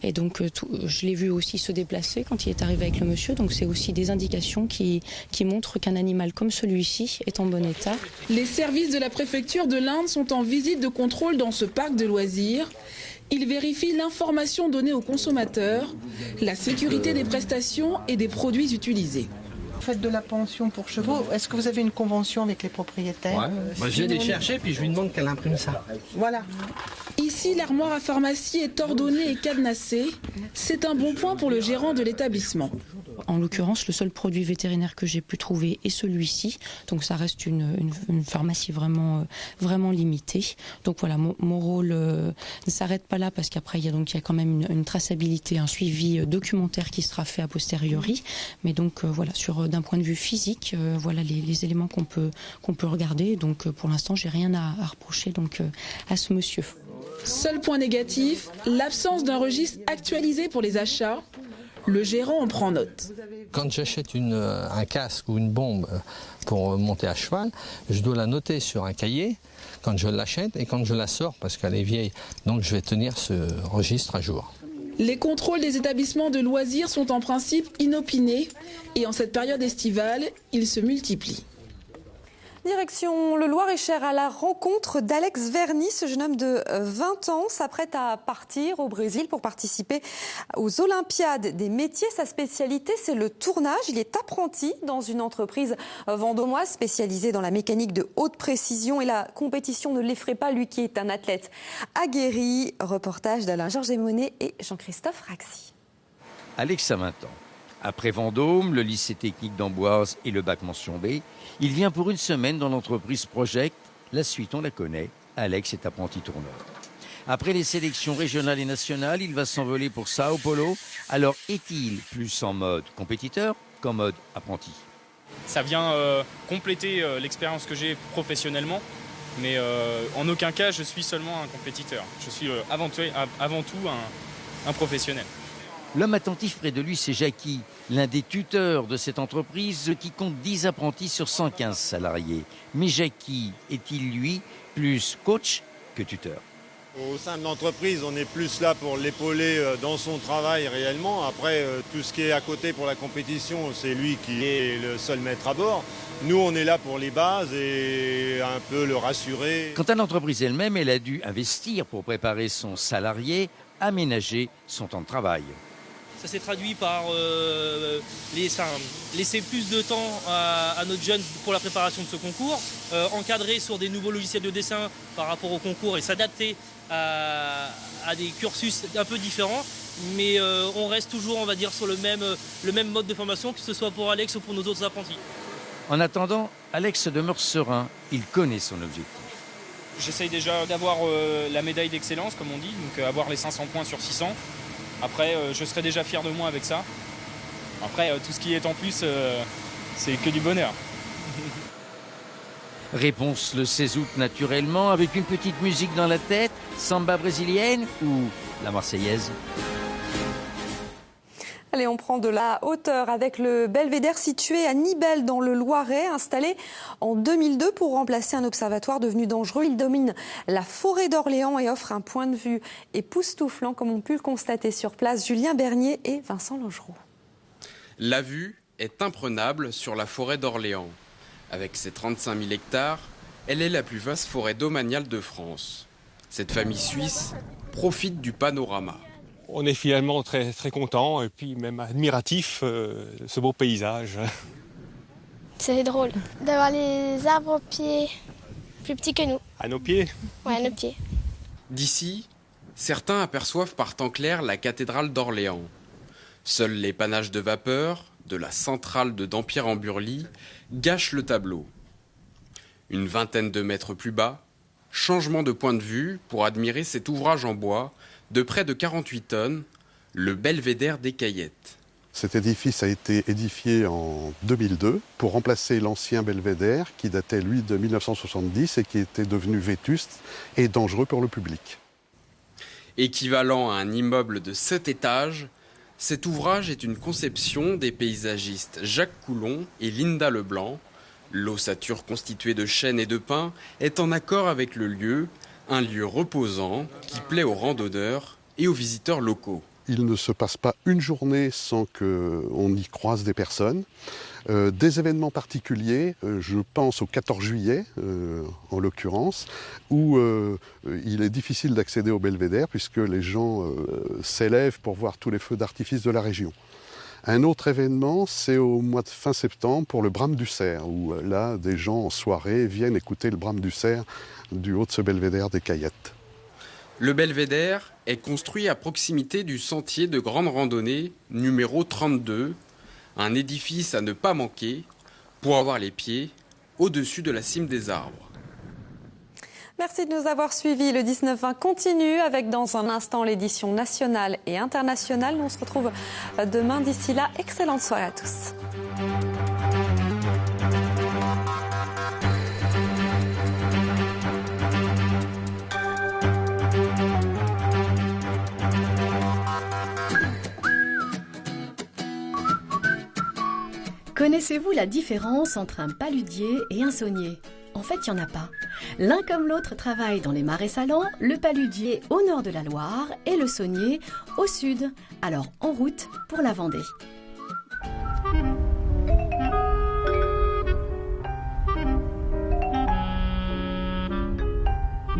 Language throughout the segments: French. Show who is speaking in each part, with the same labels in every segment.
Speaker 1: Et donc je l'ai vu aussi se déplacer quand il est arrivé avec le monsieur. Donc c'est aussi des indications qui montrent qu'un animal comme celui-ci est en bon état.
Speaker 2: Les services de la préfecture de l'Inde sont en visite de contrôle dans ce parc de loisirs. Ils vérifient l'information donnée aux consommateurs, la sécurité des prestations et des produits utilisés.
Speaker 3: Vous faites de la pension pour chevaux. Est-ce que vous avez une convention avec les propriétaires?
Speaker 4: Moi, je vais les chercher puis je lui demande qu'elle imprime ça.
Speaker 3: Voilà.
Speaker 2: Ici, l'armoire à pharmacie est ordonnée et cadenassée. C'est un bon point pour le gérant de l'établissement.
Speaker 1: En l'occurrence, le seul produit vétérinaire que j'ai pu trouver est celui-ci. Donc ça reste une pharmacie vraiment limitée. Donc voilà, mon rôle ne s'arrête pas là parce qu'après il y a quand même une traçabilité, un suivi documentaire qui sera fait a posteriori. Mais donc voilà, d'un point de vue physique, voilà les éléments qu'on peut regarder. Donc pour l'instant, j'ai rien à reprocher à ce monsieur.
Speaker 2: Seul point négatif, l'absence d'un registre actualisé pour les achats. Le gérant en prend note.
Speaker 4: Quand j'achète un casque ou une bombe pour monter à cheval, je dois la noter sur un cahier quand je l'achète et quand je la sors parce qu'elle est vieille. Donc je vais tenir ce registre à jour.
Speaker 2: Les contrôles des établissements de loisirs sont en principe inopinés et en cette période estivale, ils se multiplient.
Speaker 5: Direction le Loir-et-Cher à la rencontre d'Alex Verny. Ce jeune homme de 20 ans s'apprête à partir au Brésil pour participer aux Olympiades des métiers. Sa spécialité, c'est le tournage. Il est apprenti dans une entreprise vendômoise spécialisée dans la mécanique de haute précision. Et la compétition ne l'effraie pas, lui qui est un athlète aguerri. Reportage d'Alain-Georges Monet et Jean-Christophe Raxi.
Speaker 6: Alex a 20 ans. Après Vendôme, le lycée technique d'Amboise et le bac mention B, il vient pour une semaine dans l'entreprise Project. La suite, on la connaît. Alex est apprenti tourneur. Après les sélections régionales et nationales, il va s'envoler pour Sao Paulo. Alors, est-il plus en mode compétiteur qu'en mode apprenti?
Speaker 7: Ça vient compléter l'expérience que j'ai professionnellement. Mais en aucun cas, je suis seulement un compétiteur. Je suis avant tout un professionnel.
Speaker 6: L'homme attentif près de lui, c'est Jackie, l'un des tuteurs de cette entreprise qui compte 10 apprentis sur 115 salariés. Mais Jackie est-il, lui, plus coach que tuteur?
Speaker 8: Au sein de l'entreprise, on est plus là pour l'épauler dans son travail réellement. Après, tout ce qui est à côté pour la compétition, c'est lui qui est le seul maître à bord. Nous, on est là pour les bases et un peu le rassurer.
Speaker 6: Quant à l'entreprise elle-même, elle a dû investir pour préparer son salarié, aménager son temps de travail.
Speaker 9: Ça s'est traduit par laisser plus de temps à notre jeune pour la préparation de ce concours, encadrer sur des nouveaux logiciels de dessin par rapport au concours et s'adapter à des cursus un peu différents. Mais on reste toujours, on va dire, sur le même mode de formation, que ce soit pour Alex ou pour nos autres apprentis.
Speaker 6: En attendant, Alex demeure serein. Il connaît son objectif.
Speaker 7: J'essaye déjà d'avoir la médaille d'excellence, comme on dit, donc avoir les 500 points sur 600. Après, je serai déjà fier de moi avec ça. Après, tout ce qui est en plus, c'est que du bonheur.
Speaker 6: Réponse le 16 août naturellement, avec une petite musique dans la tête, samba brésilienne ou la Marseillaise.
Speaker 5: Allez, on prend de la hauteur avec le belvédère situé à Nibelles dans le Loiret, installé en 2002 pour remplacer un observatoire devenu dangereux. Il domine la forêt d'Orléans et offre un point de vue époustouflant, comme on pu le constater sur place. Julien Bernier et Vincent Logereau.
Speaker 10: La vue est imprenable sur la forêt d'Orléans. Avec ses 35 000 hectares, elle est la plus vaste forêt domaniale de France. Cette famille suisse profite du panorama.
Speaker 11: On est finalement très, très content et puis même admiratif de ce beau paysage.
Speaker 12: C'est drôle d'avoir les arbres aux pieds plus petits que nous.
Speaker 11: À nos pieds?
Speaker 12: Ouais, à nos pieds.
Speaker 10: D'ici, certains aperçoivent par temps clair la cathédrale d'Orléans. Seuls les panaches de vapeur de la centrale de Dampierre-en-Burly gâchent le tableau. Une vingtaine de mètres plus bas, changement de point de vue pour admirer cet ouvrage en bois de près de 48 tonnes, le belvédère des Caillettes.
Speaker 13: Cet édifice a été édifié en 2002 pour remplacer l'ancien belvédère qui datait, lui, de 1970 et qui était devenu vétuste et dangereux pour le public.
Speaker 10: Équivalent à un immeuble de 7 étages, cet ouvrage est une conception des paysagistes Jacques Coulon et Linda Leblanc. L'ossature constituée de chênes et de pins est en accord avec le lieu, un lieu reposant qui plaît aux randonneurs et aux visiteurs locaux.
Speaker 13: Il ne se passe pas une journée sans qu'on y croise des personnes. Des événements particuliers, je pense au 14 juillet en l'occurrence, où il est difficile d'accéder au belvédère puisque les gens s'élèvent pour voir tous les feux d'artifice de la région. Un autre événement, c'est au mois de fin septembre pour le brame du cerf, où là, des gens en soirée viennent écouter le brame du cerf du haut de ce belvédère des Caillettes.
Speaker 10: Le belvédère est construit à proximité du sentier de grande randonnée numéro 32, un édifice à ne pas manquer pour avoir les pieds au-dessus de la cime des arbres.
Speaker 5: Merci de nous avoir suivis. Le 19-20 continue avec dans un instant l'édition nationale et internationale. Nous on se retrouve demain. D'ici là, excellente soirée à tous.
Speaker 14: Connaissez-vous la différence entre un paludier et un saunier ? En fait, il n'y en a pas. L'un comme l'autre travaille dans les marais salants, le paludier au nord de la Loire et le saunier au sud. Alors en route pour la Vendée.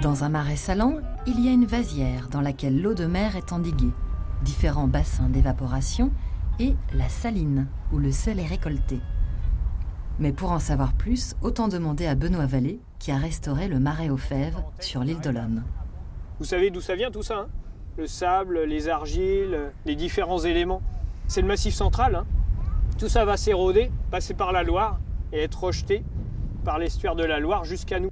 Speaker 14: Dans un marais salant, il y a une vasière dans laquelle l'eau de mer est endiguée, différents bassins d'évaporation et la saline, où le sel est récolté. Mais pour en savoir plus, autant demander à Benoît Vallée, qui a restauré le marais aux Fèves sur l'île d'Olonne.
Speaker 15: Vous savez d'où ça vient tout ça, hein ? Le sable, les argiles, les différents éléments. C'est le Massif central. Hein ? Tout ça va s'éroder, passer par la Loire et être rejeté par l'estuaire de la Loire jusqu'à nous.